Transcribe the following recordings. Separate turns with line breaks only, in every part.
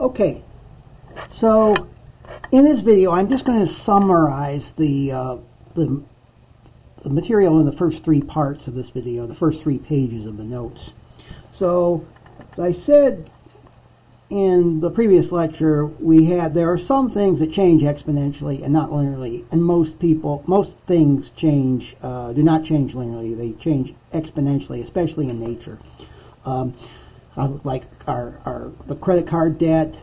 Okay, so in this video I'm just going to summarize the material in the first three parts of this video, the first 3 pages of the notes. So, as I said in the previous lecture, there are some things that change exponentially and not linearly, and most things change do not change linearly. They change exponentially, especially in nature. Like the credit card debt,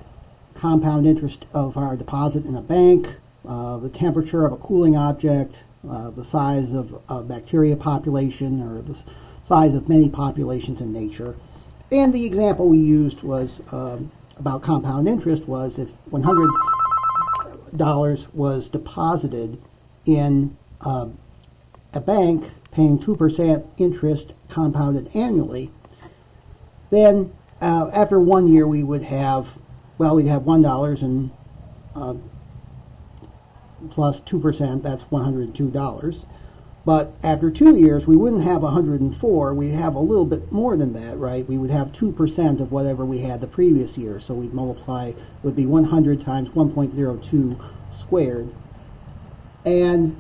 compound interest of our deposit in a bank, the temperature of a cooling object, the size of a bacteria population, or the size of many populations in nature. And the example we used was about compound interest was if $100 was deposited in a bank paying 2% interest compounded annually, then after 1 year we'd have $1 and plus 2%, that's $102. But after 2 years, we wouldn't have 104. We'd have a little bit more than that, right? We would have 2% of whatever we had the previous year. So we'd multiply, it would be 100 times 1.02 squared. And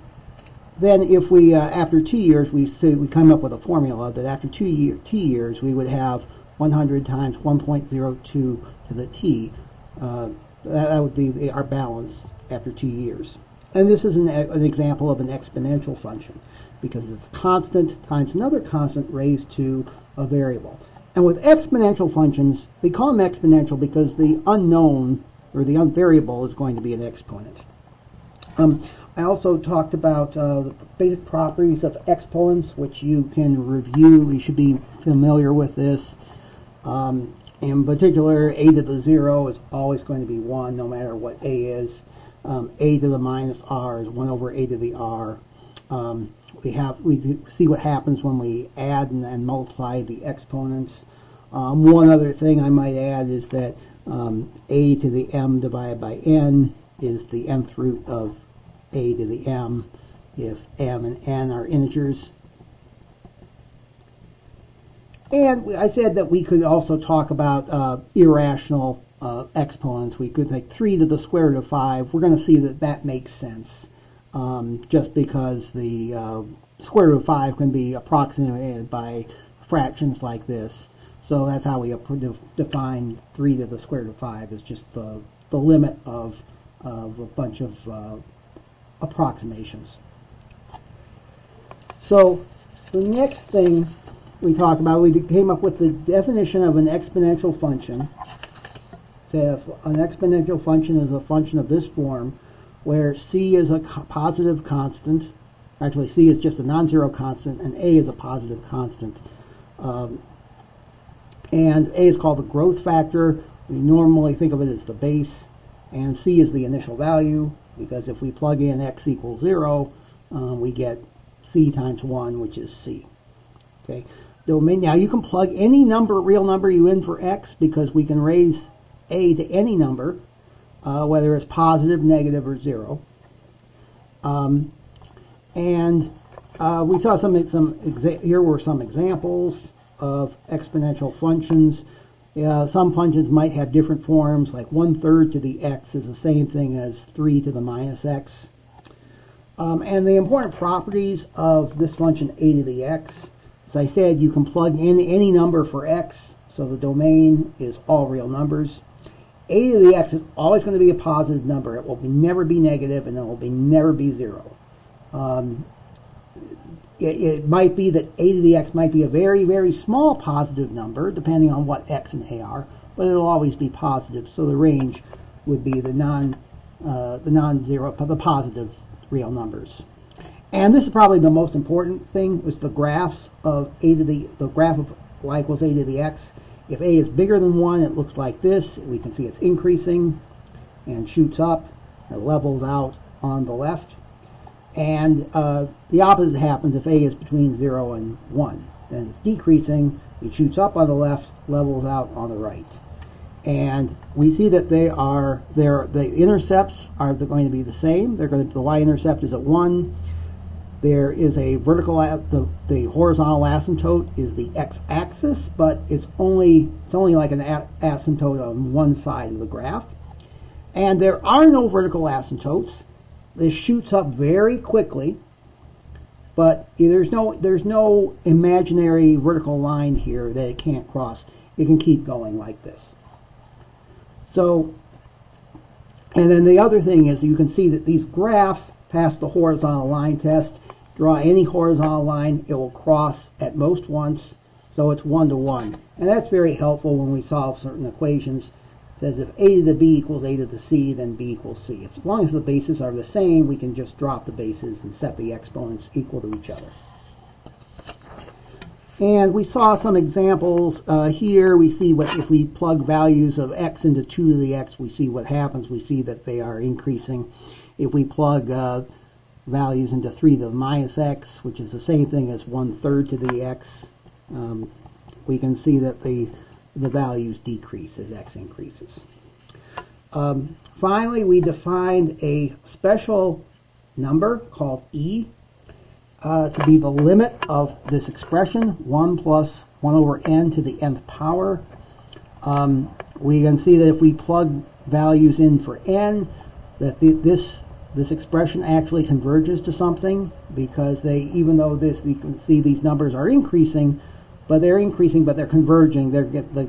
then if we, after 2 years, we come up with a formula that after 2 years, we would have 100 times 1.02 to the t. That would be our balance after 2 years. And this is an example of an exponential function, because it's a constant times another constant raised to a variable. And with exponential functions, we call them exponential because the unknown, or the variable, is going to be an exponent. I also talked about the basic properties of exponents, which you can review. You should be familiar with this. In particular, a to the 0 is always going to be 1, no matter what a is. A to the minus r is 1 over a to the r. We see what happens when we add and multiply the exponents. One other thing I might add is that a to the m divided by n is the nth root of a to the m if m and n are integers. And I said that we could also talk about irrational exponents. We could take 3 to the square root of 5. We're going to see that that makes sense, just because the square root of 5 can be approximated by fractions like this. So that's how we define 3 to the square root of 5, is just the limit of a bunch of approximations. So the next thing we talked about, we came up with the definition of an exponential function. So if an exponential function is a function of this form, where c is a positive constant, actually c is just a non-zero constant, and a is a positive constant. And a is called the growth factor. We normally think of it as the base, and c is the initial value, because if we plug in x equals 0, we get c times 1, which is c. Okay. Now you can plug any real number you in for x, because we can raise a to any number, whether it's positive, negative, or 0. We saw here were some examples of exponential functions. Some functions might have different forms, like 1/3 to the x is the same thing as 3 to the minus x. And the important properties of this function a to the x, as I said, you can plug in any number for x, so the domain is all real numbers. A to the x is always going to be a positive number. It will never be negative, and it will never be 0. It might be that a to the x might be a very, very small positive number, depending on what x and a are, but it will always be positive. So the range would be the non-zero, the positive real numbers. And this is probably the most important thing, is the graphs of the graph of y equals a to the x. If a is bigger than 1, it looks like this. We can see it's increasing and shoots up. It levels out on the left. And the opposite happens if a is between 0 and 1. Then it's decreasing. It shoots up on the left, levels out on the right. And we see that the intercepts are going to be the same. The y-intercept is at 1. There is a vertical, the horizontal asymptote is the x-axis, but it's only like an asymptote on one side of the graph. And there are no vertical asymptotes. This shoots up very quickly, but there's no imaginary vertical line here that it can't cross. It can keep going like this. So, and then the other thing is you can see that these graphs pass the horizontal line test. Draw any horizontal line, it will cross at most once, so it's 1 to 1. And that's very helpful when we solve certain equations. It says if a to the b equals a to the c, then b equals c. As long as the bases are the same, we can just drop the bases and set the exponents equal to each other. And we saw some examples here. We see what if we plug values of x into 2 to the x, we see what happens. We see that they are increasing. If we plug values into 3 to the minus x, which is the same thing as 1/3 to the x, we can see that the values decrease as x increases. Finally, we defined a special number called e to be the limit of this expression, 1 plus 1 over n to the nth power. We can see that if we plug values in for n, that this expression actually converges to something, because even though you can see these numbers are increasing, but they're converging. The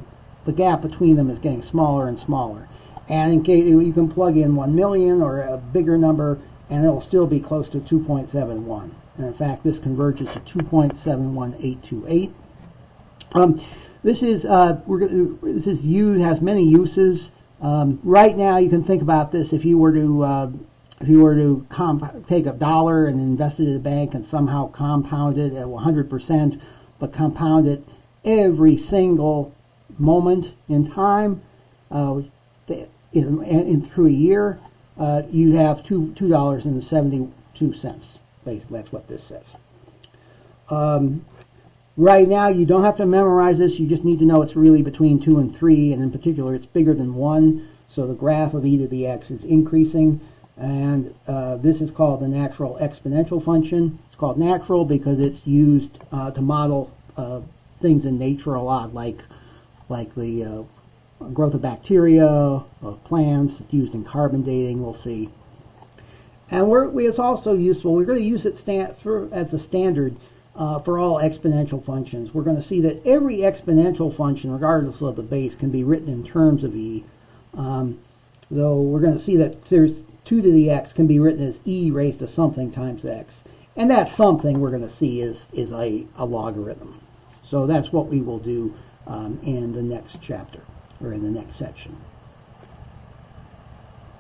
gap between them is getting smaller and smaller. And in case you can plug in 1 million or a bigger number, and it'll still be close to 2.71. And in fact, this converges to 2.71828. This has many uses. Right now, you can think about this if you were to take $1 and invest it in a bank and somehow compound it at 100%, but compound it every single moment in time through a year, you'd have $2.72. Basically, that's what this says. Right now, you don't have to memorize this. You just need to know it's really between 2 and 3, and in particular, it's bigger than 1. So the graph of e to the x is increasing. And this is called the natural exponential function. It's called natural because it's used to model things in nature a lot, like the growth of bacteria, of plants. It's used in carbon dating, we'll see. And it's also useful. We're going to use it as a standard for all exponential functions. We're going to see that every exponential function, regardless of the base, can be written in terms of e. Though we're going to see that there's 2 to the x can be written as e raised to something times x. And that something we're going to see is a logarithm. So that's what we will do in the next chapter, or in the next section.